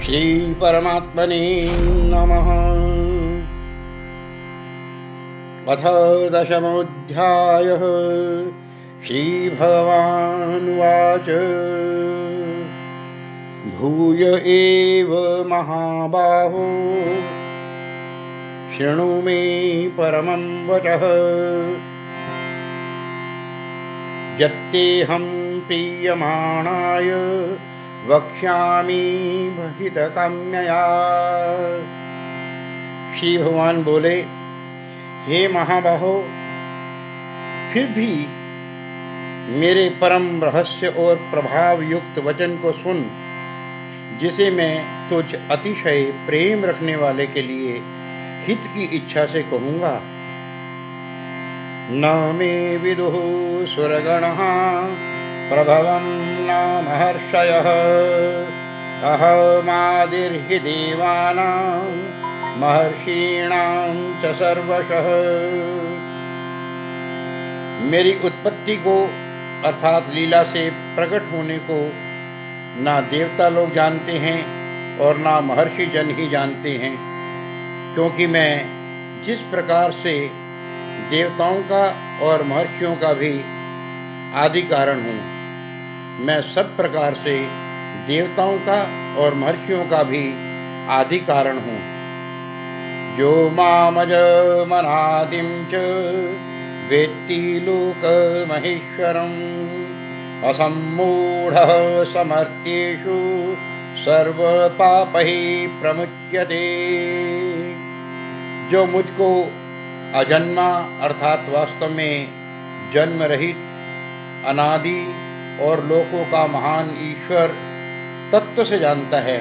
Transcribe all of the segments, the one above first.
श्री परमात्मने नमः। अथ दशमोऽध्यायः। श्रीभगवानुवाच भूय एव महाबाहो शृणु मे परमं वचः। यत्तेऽहं प्रीयमाणाय वक्ष्यामि हितकाम्यया। श्री भगवान बोले, हे महाबाहो, फिर भी मेरे परम रहस्य और प्रभाव युक्त वचन को सुन, जिसे मैं तुझ अतिशय प्रेम रखने वाले के लिए हित की इच्छा से कहूँगा। न मे विदुः सुरगणः प्रभवं न महर्षयः। अहमादिर्हि देवानां महर्षीणां च सर्वशः। मेरी उत्पत्ति को अर्थात लीला से प्रकट होने को ना देवता लोग जानते हैं और ना महर्षि जन ही जानते हैं, क्योंकि मैं जिस प्रकार से देवताओं का और महर्षियों का भी आदि कारण हूँ, मैं सब प्रकार से देवताओं का और महर्षियों का भी आदि कारण हूँ। यो मामजमनादिं च वेत्ति लोकमहेश्वरम् असम्मूढः समर्थ्येषु सर्वपापैः प्रमुच्यते। जो मुझको अजन्मा अर्थात वास्तव में जन्म रहित, अनादि और लोकों का महान ईश्वर तत्व से जानता है,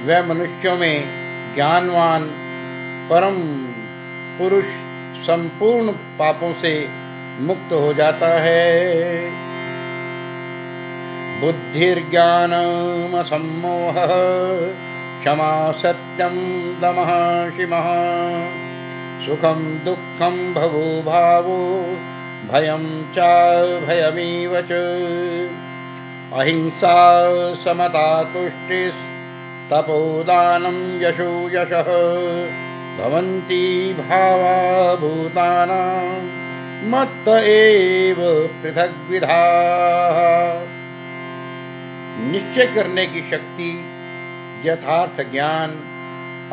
वह मनुष्यों में ज्ञानवान परम पुरुष संपूर्ण पापों से मुक्त हो जाता है। बुद्धिर्ज्ञानम सम्मोहः क्षमा सत्यम दमः शिमः सुखम दुःखम भवो भावो भयं च भयमेव च अहिंसा समता तुष्टिस्तपोदानं यशो यशः भवन्ति भावा भूतानां मत्त एव पृथग्विधाः। निश्चय करने की शक्ति, यथार्थ ज्ञान,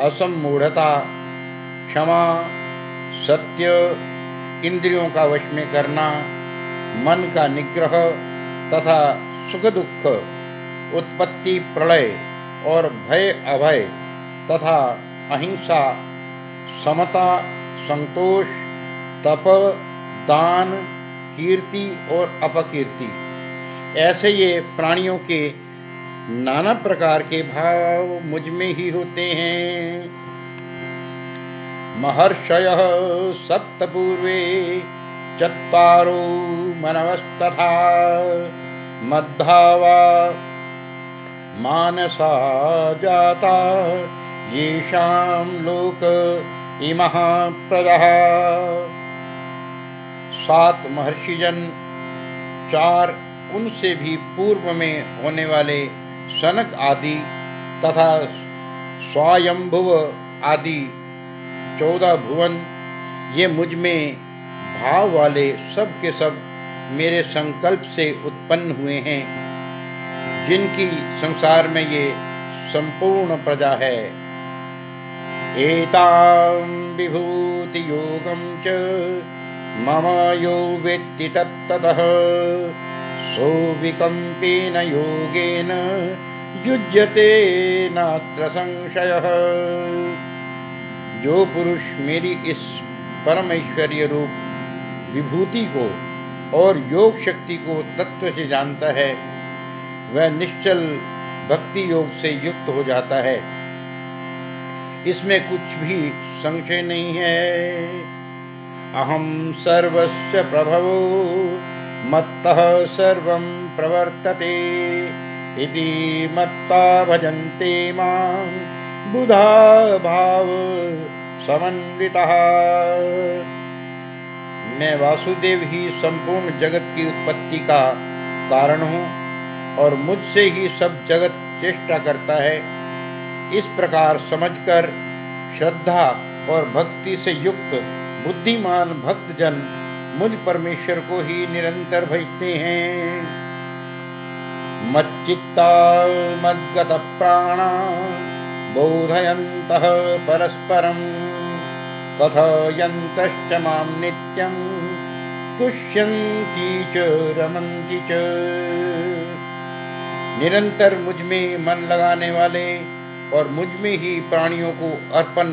असम्मूढ़ता, क्षमा, सत्य, इंद्रियों का वश में करना, मन का निग्रह तथा सुख दुख, उत्पत्ति प्रलय और भय अभय तथा अहिंसा, समता, संतोष, तप, दान, कीर्ति और अपकीर्ति, ऐसे ये प्राणियों के नाना प्रकार के भाव मुझ में ही होते हैं। महर्षयः सप्त पूर्वे चत्वारो मनवस्तथा मद्भावा मानसा जाता येषां लोक इमः प्रजः। 7 महर्षिजन, 4 उनसे भी पूर्व में होने वाले सनक आदि तथा स्वायंभुव आदि 14 भुवन, ये मुझ में भाव वाले सब के सब मेरे संकल्प से उत्पन्न हुए हैं, जिनकी संसार में ये संपूर्ण प्रजा है। एतां विभूति योगं च मम यो वेत्ति तत्ततः सो विकम्पेन योगेन युज्यते नात्र संशयः। जो पुरुष मेरी इस परमेश्वरीय रूप विभूति को और योग शक्ति को तत्व से जानता है, वह निश्चल भक्ति योग से युक्त हो जाता है, इसमें कुछ भी संशय नहीं है। अहम सर्वस्य प्रभवो मत्तः सर्वं प्रवर्तते इति मत्ता भजन्ते मां बुधा भाव समन्वितः। मैं वासुदेव ही संपूर्ण जगत की उत्पत्ति का कारण हूँ और मुझसे ही सब जगत चेष्टा करता है। इस प्रकार समझकर श्रद्धा और भक्ति से युक्त बुद्धिमान भक्तजन मुझ परमेश्वर को ही निरंतर भजते हैं। मच्चित्ता मद्गत प्राणा बोधयन्तः परस्परं कथयन्तश्च मां नित्यं तुष्यन्ति च रमन्ति च। निरंतर मुझ में मन लगाने वाले और मुझ में ही प्राणियों को अर्पण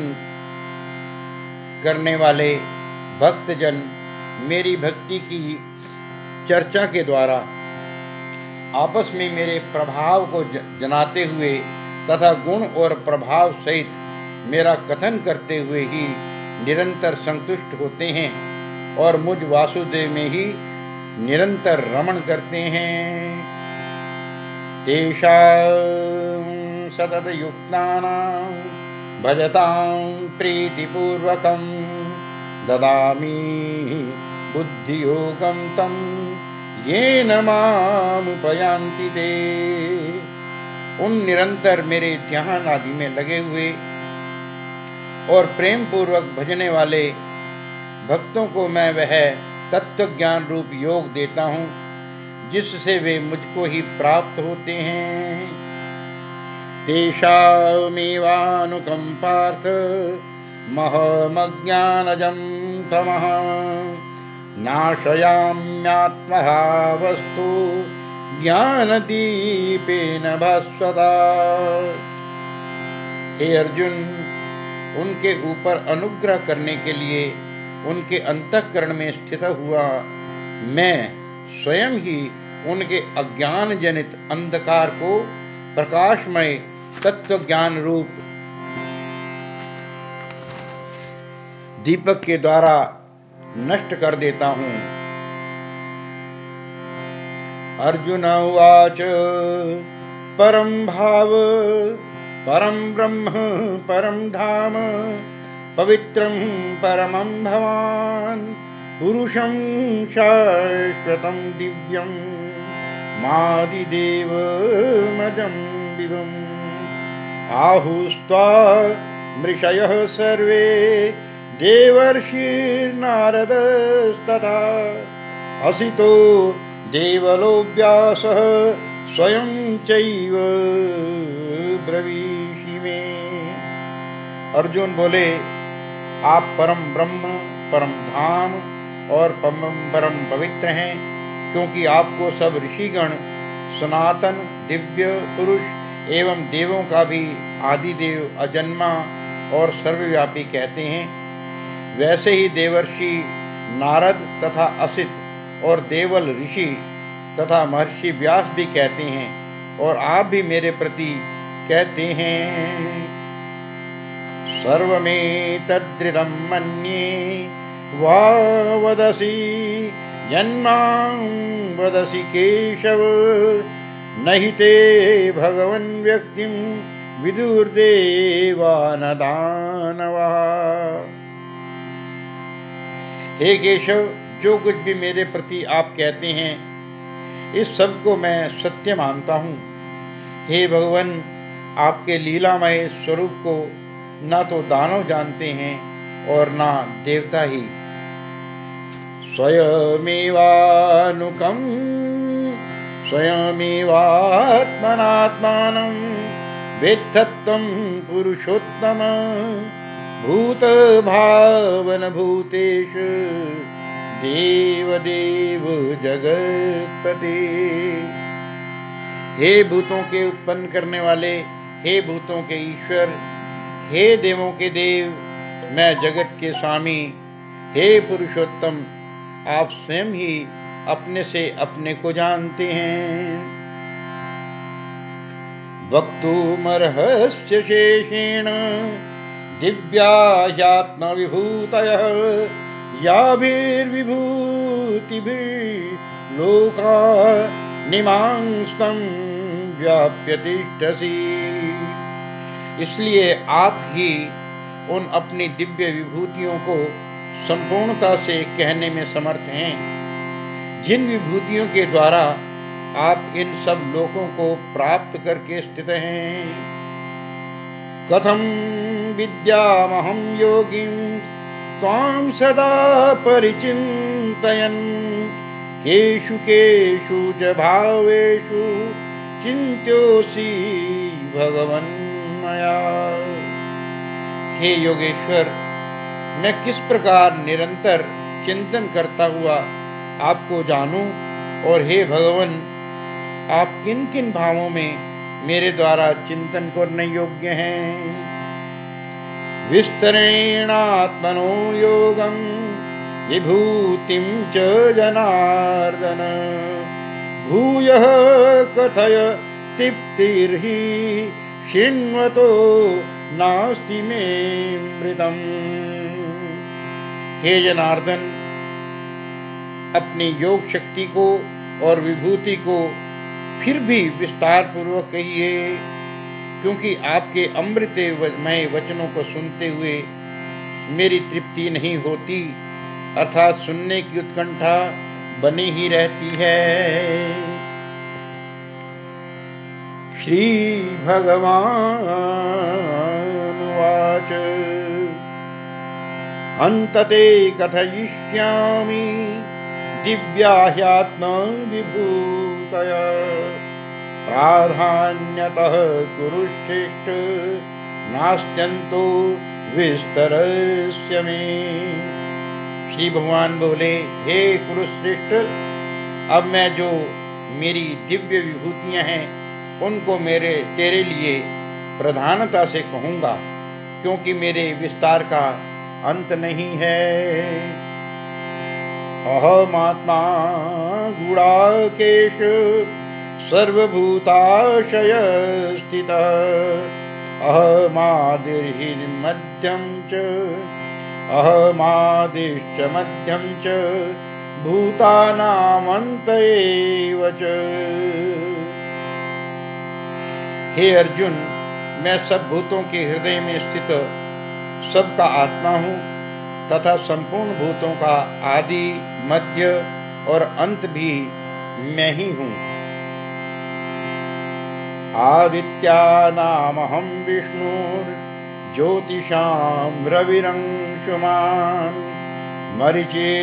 करने वाले भक्तजन मेरी भक्ति की चर्चा के द्वारा आपस में मेरे प्रभाव को जनाते हुए तथा गुण और प्रभाव सहित मेरा कथन करते हुए ही निरंतर संतुष्ट होते हैं और मुझ वासुदेव में ही निरंतर रमण करते हैं। तेषां सतत युक्तानां भजतां प्रीतिपूर्वकं ददामि बुद्धियोगं तं येन मामुपयान्ति ते। उन निरंतर मेरे ध्यान आदि में लगे हुए और प्रेम पूर्वक भजने वाले भक्तों को मैं वह तत्व ज्ञान रूप योग देता हूँ जिससे वे मुझको ही प्राप्त होते हैं। तेषामेवानुकंपार्थ महमज्ञानजं तमः नाशयाम्यात्महावस्तु ज्ञानदीपेन भास्वता। हे अर्जुन, उनके ऊपर अनुग्रह करने के लिए उनके अंतःकरण में स्थित हुआ मैं स्वयं ही उनके अज्ञान जनित अंधकार को प्रकाशमय तत्व ज्ञान रूप दीपक के द्वारा नष्ट कर देता हूँ। अर्जुन उवाच परम भाव परम ब्रह्म परम धाम पवित्रं परमं भवान् पुरुषं शाश्वतं दिव्यं मादिदेवमजं विभुम् आहुस्त्वा मृषयः सर्वे देवर्षिर्नारदस्तथा असितो देवलो व्यासः स्वयं चैव ब्रवीषि मे। अर्जुन बोले, आप परम ब्रह्म परम धाम और परम पवित्र हैं, क्योंकि आपको सब ऋषिगण सनातन दिव्य पुरुष एवं देवों का भी आदिदेव अजन्मा और सर्वव्यापी कहते हैं। वैसे ही देवर्षि नारद तथा असित और देवल ऋषि तथा महर्षि व्यास भी कहते हैं और आप भी मेरे प्रति कहते हैं। सर्वमेतद्रिदं मन्ये वा वदसि यन्मां वदसि केशव नहि ते भगवन् व्यक्तिं विदुर्देवा न दानवः। हे केशव, जो कुछ भी मेरे प्रति आप कहते हैं इस सब को मैं सत्य मानता हूँ। हे भगवान, आपके लीलामय स्वरूप को ना तो दानव जानते हैं और ना देवता ही। स्वयमेवात्मनात्मानं वेत्थत्वं पुरुषोत्तम भूत भावन भूतेषु देवदेव जगत्पते। हे भूतों के उत्पन्न करने वाले, हे भूतों के ईश्वर, हे देवों के देव, मैं जगत के स्वामी, हे पुरुषोत्तम, आप स्वयं ही अपने से अपने को जानते हैं। वक्तुमर्हस्य शेषेण दिव्या ह्यात्मविभूतयः याभिर्विभूतिभिर्लोका निमांस्तं व्याप्य तिष्ठसि। इसलिए आप ही उन अपनी दिव्य विभूतियों को संपूर्णता से कहने में समर्थ हैं, जिन विभूतियों के द्वारा आप इन सब लोकों को प्राप्त करके स्थित हैं। कथं विद्यामहं योगिं त्वां सदा परिचिन्तयन् केषु केषु च भावेषु चिन्त्योऽसि भगवन्मया। हे योगेश्वर, मैं किस प्रकार निरंतर चिंतन करता हुआ आपको जानूं, और हे भगवान, आप किन किन भावों में मेरे द्वारा चिंतन करने योग्य हैं। विस्तरेणात्मनो योगं विभूतिं च जनार्दन भूयः कथय तृप्तिर्हि शृण्वतो नास्ति मे मृतम्। हे जनार्दन, अपनी योग शक्ति को और विभूति को फिर भी विस्तार पूर्वक कहिए, क्योंकि आपके अमृतमय वचनों को सुनते हुए मेरी तृप्ति नहीं होती, अर्थात सुनने की उत्कंठा बनी ही रहती है। श्री भगवानुवाच हन्तते कथयिष्यामि दिव्या ह्यात्मविभूतया प्राधान्यतः कुरुश्रेष्ठ नास्त्यन्तो विस्तरस्य मे। श्री भगवान बोले, हे कुरुश्रेष्ठ, अब मैं जो मेरी दिव्य विभूतियां हैं उनको तेरे लिए प्रधानता से कहूँगा, क्योंकि मेरे विस्तार का अंत नहीं है। अहमात्मा गुणाकेश सर्वभूताशय स्थितः अहमादिर्हि मध्यं च अहमादिश्च मध्यं च भूतानामन्त एव च। हे अर्जुन, मैं सब भूतों के हृदय में स्थित सबका आत्मा हूँ तथा संपूर्ण भूतों का आदि, मध्य और अंत भी मैं ही हूँ। आदित्यानामहं विष्णुर्ज्योतिषां रविरंशुमान् मरीचिर्मरुतामस्मि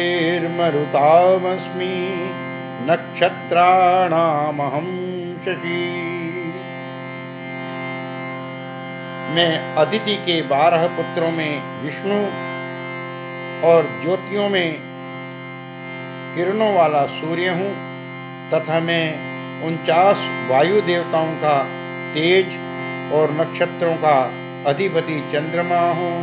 नक्षत्राणामहं शशि। मैं अदिति के 12 पुत्रों में विष्णु और ज्योतियों में किरणों वाला सूर्य हूँ तथा मैं 49 वायु देवताओं का तेज और नक्षत्रों का अधिपति चंद्रमा हूँ।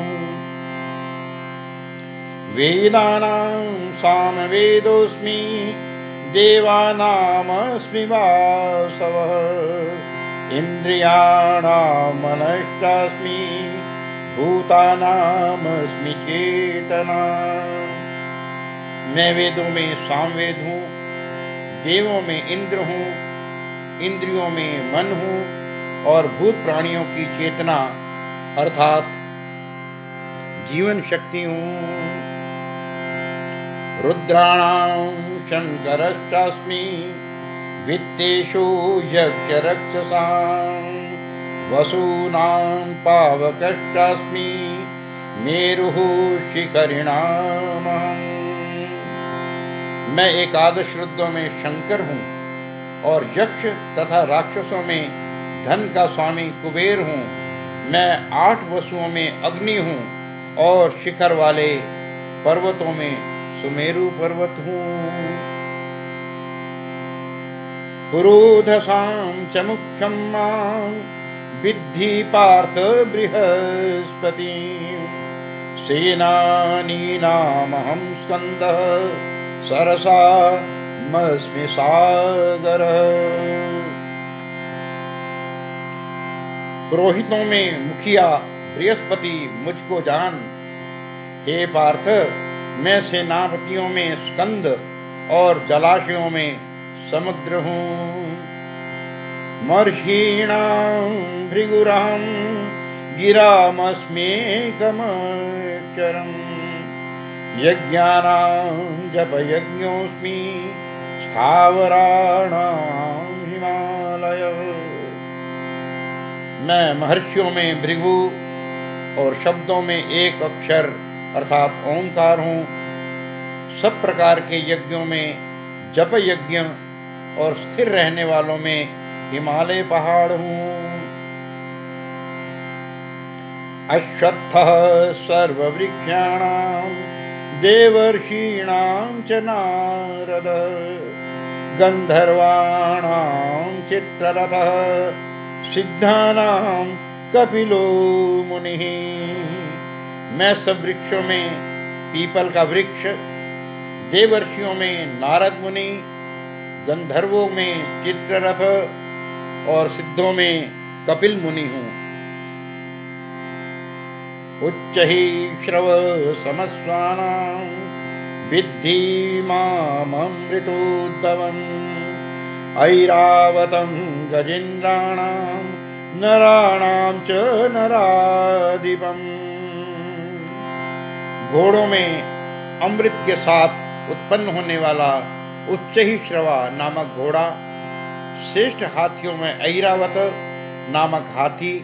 वेदानां सामवेदोऽस्मि देवानामस्मि वासवः इंद्रियाणां मनश्चास्मि भूतानामस्मि चेतना। मैं वेदों में सामवेद हूँ, देवों में इंद्र हूँ, इंद्रियों में मन हूँ और भूत प्राणियों की चेतना अर्थात जीवन शक्ति हूँ। रुद्राणां शंकरश्चास्मि वित्तेषु यक्षरक्षसां वसूनां पावकश्चास्मि मेरुः शिखरिणामहम्। मैं एकादश रुद्रों में शंकर हूँ और यक्ष तथा राक्षसों में धन का स्वामी कुबेर हूँ। मैं 8 वसुओं में अग्नि हूँ और शिखर वाले पर्वतों में सुमेरु पर्वत हूँ। पुरोधसां च मुख्यं मां विद्धि पार्थ बृहस्पतिं सेनानीनामहं स्कन्दः सरसामस्मि सागरः। पुरोहितों में मुखिया बृहस्पति मुझको जान। हे पार्थ, मैं सेनापतियों में स्कंद और जलाशयों में समुद्र हूँ। महर्षीणां भृगुरहं गिरामस्म्येकमक्षरम् यज्ञानां जपयज्ञोऽस्मि स्थावराणां हिमालयः। मैं महर्षियों में भृगु और शब्दों में एक अक्षर अर्थात ओंकार हूँ। सब प्रकार के यज्ञों में जप यज्ञ और स्थिर रहने वालों में हिमालय पहाड़ हूँ। अश्वत्थः सर्ववृक्षाणां देवर्षीणां च नारद गंधर्वाणां चित्ररथः सिद्धानां कपिलो मुनिः। मैं सब वृक्षों में पीपल का वृक्ष, देवर्षियों में नारद मुनि, गंधर्वों में चित्ररथ और सिद्धों में कपिल मुनि हूँ। उच्चैः श्रव समस्वानां विद्धि माममृतोद्भवम् ऐरावतं गजेन्द्राणां नराणां च नराधिपम्। घोड़ों में अमृत के साथ उत्पन्न होने वाला उच्चैः श्रवा नामक घोड़ा, श्रेष्ठ हाथियों में ऐरावत नामक हाथी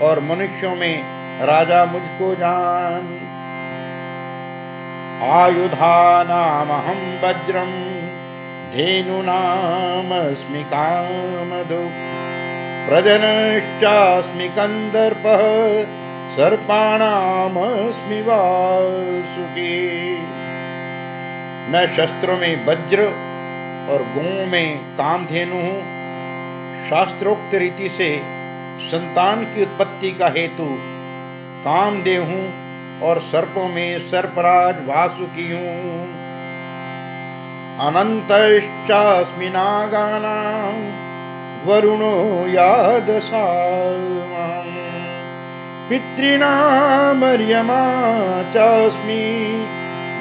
और मनुष्यों में राजा मुझको जान। आयुधानामहं वज्रं धेनूनामस्मि कामधुक् प्रजनश्चास्मि कन्दर्पः सर्पाणामस्मि वासुकी। मैं शस्त्रों में वज्र और गौओं में कामधेनु हूँ। शास्त्रोक्त रीति से संतान की उत्पत्ति का हेतु कामदेव हूँ और सर्पों में सर्पराज वासुकी हूँ। अनंतश्चास्मि नागानां वरुणो यादसाम् पितॄणामर्यमा चास्मि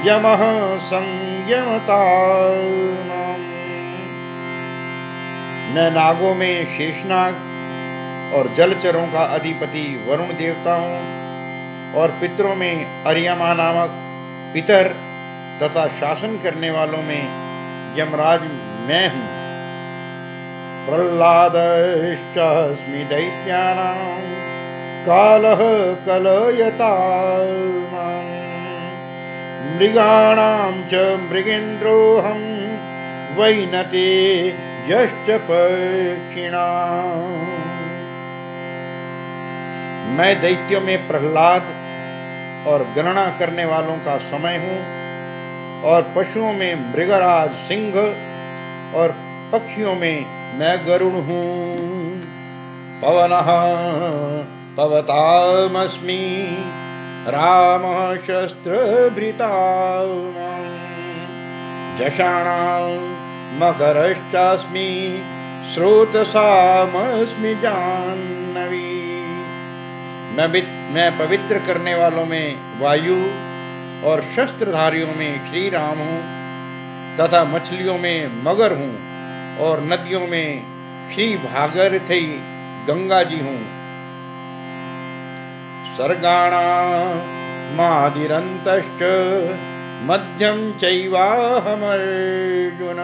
यमः संयमताम्। मैं नागों में शेषनाग और जलचरों का अधिपति वरुण देवता हूँ और पितरों में अर्यमा नामक पितर तथा शासन करने वालों में यमराज मैं हूँ। प्रह्लादश्चास्मि दैत्यानां कालः कलयताम् मृगाणां च मृगेन्द्रोऽहं वैनते यश्च पक्षिणाम्। मैं दैत्यों में प्रह्लाद और गणना करने वालों का समय हूँ और पशुओं में मृगराज सिंह और पक्षियों में मैं गरुड़ हूँ। पवनः पवतामस्मि रामः शस्त्रभृताम् जषाणां मकरश्चास्मि स्रोतसामस्मि जाह्नवी। मैं पवित्र करने वालों में वायु और शस्त्रधारियों में श्री राम हूँ तथा मछलियों में मगर हूँ और नदियों में श्री भागीरथी गंगा जी हूँ। सर्गाणामादिरन्तश्च मध्यं चैवाहमर्जुन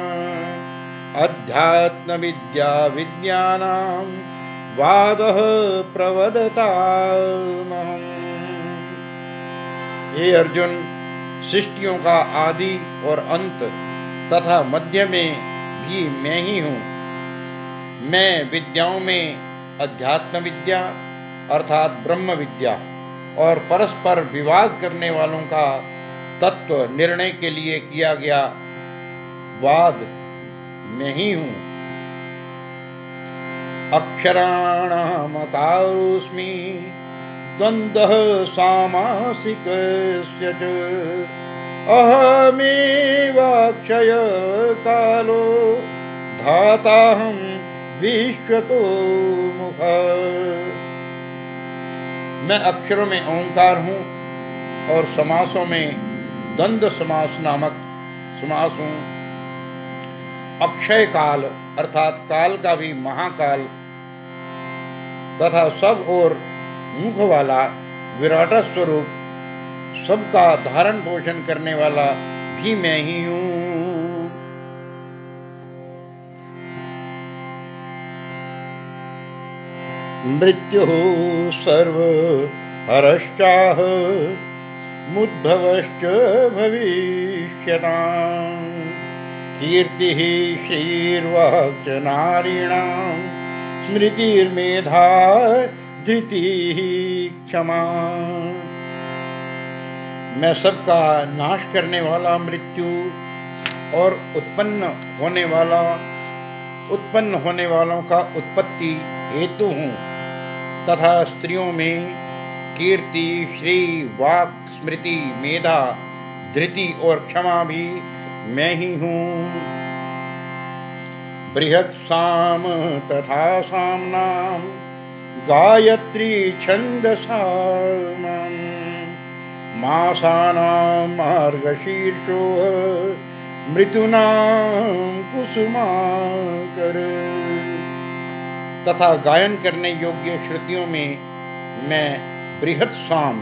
अध्यात्म विद्या विद्यानां वादः प्रवदतामहम्। हे अर्जुन, सृष्टियों का आदि और अंत तथा मध्य में भी मैं ही हूँ। मैं विद्याओं में अध्यात्म विद्या अर्थात ब्रह्म विद्या और परस्पर विवाद करने वालों का तत्व निर्णय के लिए किया गया वाद मैं ही हूँ। अक्षराणामकारोऽस्मि द्वन्द्वः सामासिकस्य च अहमेवाक्षय कालो धाताहं विश्वतो मुखः। मैं अक्षरों में ओंकार हूँ और समासों में द्वंद्व समास नामक समास हूँ। अक्षय काल अर्थात काल का भी महाकाल तथा सब और मुख वाला विराट स्वरूप सबका धारण पोषण करने वाला भी मैं ही हूँ। मृत्युः सर्वहरश्चाह मुद्भवश्च भविष्यताम्। कीर्तिः श्रीर्वाक् च नारीणां स्मृतिर्मेधा धृतिः क्षमा। मैं सबका नाश करने वाला मृत्यु और उत्पन्न होने वालों का उत्पत्ति हेतु हूँ, तथा स्त्रियों में कीर्ति, श्री, वाक, स्मृति, मेधा, धृति और क्षमा भी मैं ही हूँ। बृहत् साम तथा साम्नां गायत्री छन्दसानां मासानां मार्गशीर्षो मृतूनां कुसुमाकर। तथा गायन करने योग्य श्रुतियों में मैं बृहत् साम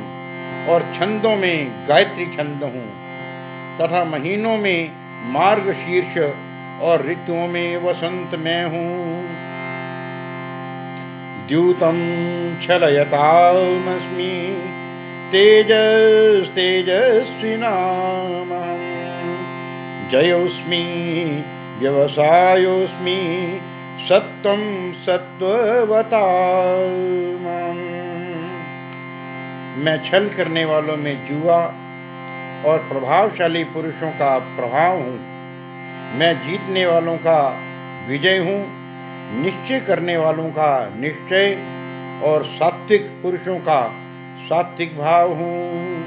और छंदों में गायत्री छंद हूँ, तथा महीनों में मार्गशीर्ष और ऋतुओं में वसंत मैं हूँ। द्यूतं छलयतामस्मि तेजस्तेजस्विनामहं जयोऽस्मि व्यवसायोऽस्मि सत्वं सत्ववतामहम्। मैं छल करने वालों में जुआ और प्रभावशाली पुरुषों का प्रभाव हूँ। मैं जीतने वालों का विजय हूँ, निश्चय करने वालों का निश्चय और सात्विक पुरुषों का सात्विक भाव हूँ।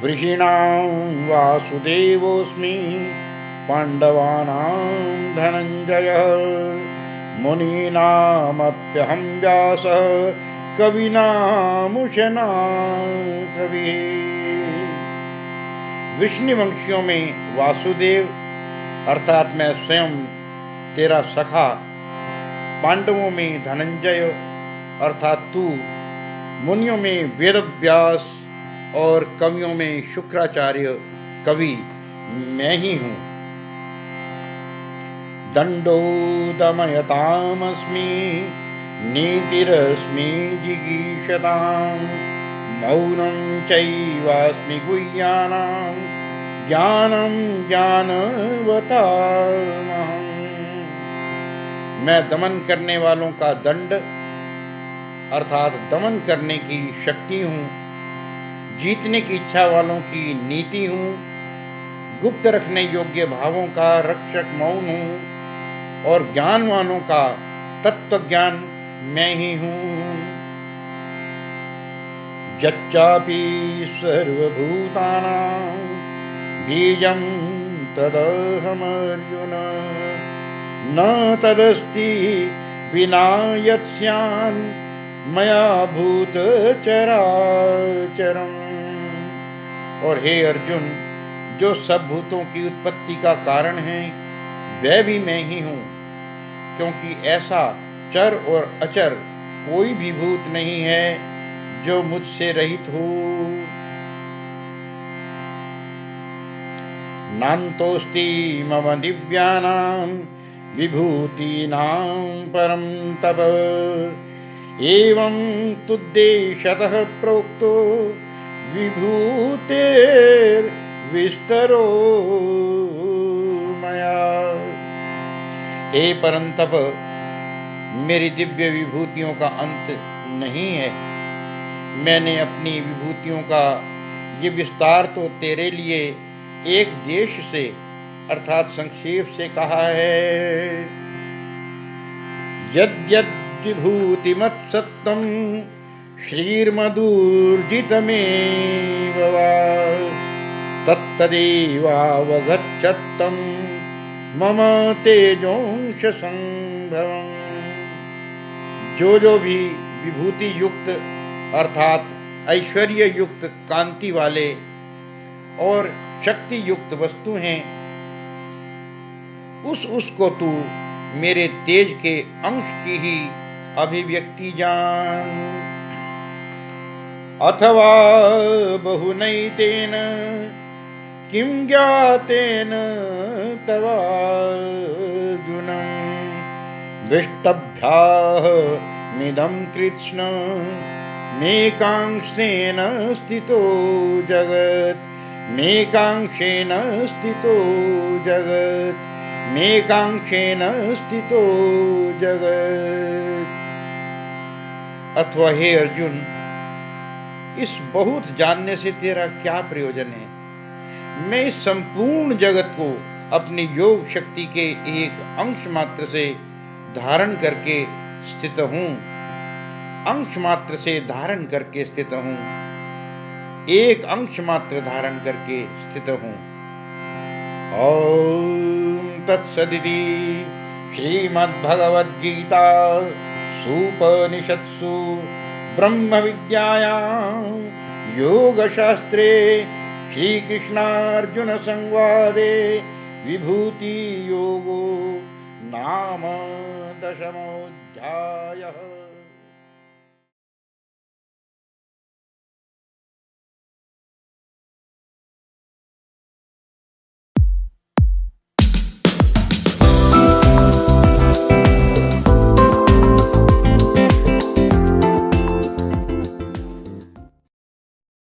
वृषीणां वासुदेवोऽस्मि पाण्डवानां धनञ्जयः मुनीनामप्यहं व्यासः कविनामुशना कविः। विष्णुवंशियों में वासुदेव अर्थात मैं स्वयं तेरा सखा, पांडवों में धनंजय अर्थात तू, मुनियों में वेदव्यास और कवियों में शुक्राचार्य कवि मैं ही हूँ। दंडो दमयतामस्मि नीतिरस्मि जिगीषताम् मौनं चैवास्मि गुह्यानां ज्ञानं ज्ञानवतामहम्। मैं दमन करने वालों का दंड अर्थात दमन करने की शक्ति हूँ, जीतने की इच्छा वालों की नीति हूँ, गुप्त रखने योग्य भावों का रक्षक मौन हूँ और ज्ञानवानों का तत्व ज्ञान मैं ही हूँ। यच्चापि सर्वभूतानां बीजं तदहमर्जुन न तदस्ति विना यत्स्यान् मया भूत चराचरम्। और हे अर्जुन, जो सब भूतों की उत्पत्ति का कारण है वह भी मैं ही हूँ, क्योंकि ऐसा चर और अचर कोई भी भूत नहीं है जो मुझसे रहित हो। नान्तोऽस्ति मम दिव्यानां विभूतीनां परं तप एवं तुद्देशतः प्रोक्तो विभूतेर्विस्तरो मया। हे परंतप, मेरी दिव्य विभूतियों का अंत नहीं है। मैंने अपनी विभूतियों का ये विस्तार तो तेरे लिए एक देश से अर्थात संक्षेप से कहा है। यद्यद्विभूतिमत्सत्त्वं श्रीर्मधुर्जितमेव वा तत्तदेवावगच्छत्तं मम तेजोंश संभवम्। जो भी विभूति युक्त अर्थात ऐश्वर्य युक्त कांति वाले और शक्ति युक्त वस्तु हैं, उसको तू मेरे तेज के अंश की ही अभिव्यक्ति जान। अथवा बहुनैतेन किं ज्ञातेन तवार्जुन विष्टभ्याः मिदं कृत्स्न मेकांशेन स्थितो जगत् मेकांशेन स्थितो जगत् मेकांशेन स्थितो जगत्। अथवा हे अर्जुन, इस बहुत जानने से तेरा क्या प्रयोजन है? मैं इस संपूर्ण जगत को अपनी योग शक्ति के एक अंश मात्र से धारण करके स्थित हूँ, अंश मात्र से धारण करके स्थित हूँ, एक अंश मात्र धारण करके स्थित हूँ। ओम तत्सदिति श्रीमद्भगवद्गीता सूपनिषत्सु ब्रह्म विद्यायां योगशास्त्रे श्रीकृष्णार्जुन संवादे विभूति योगो नाम 10मोऽध्यायः।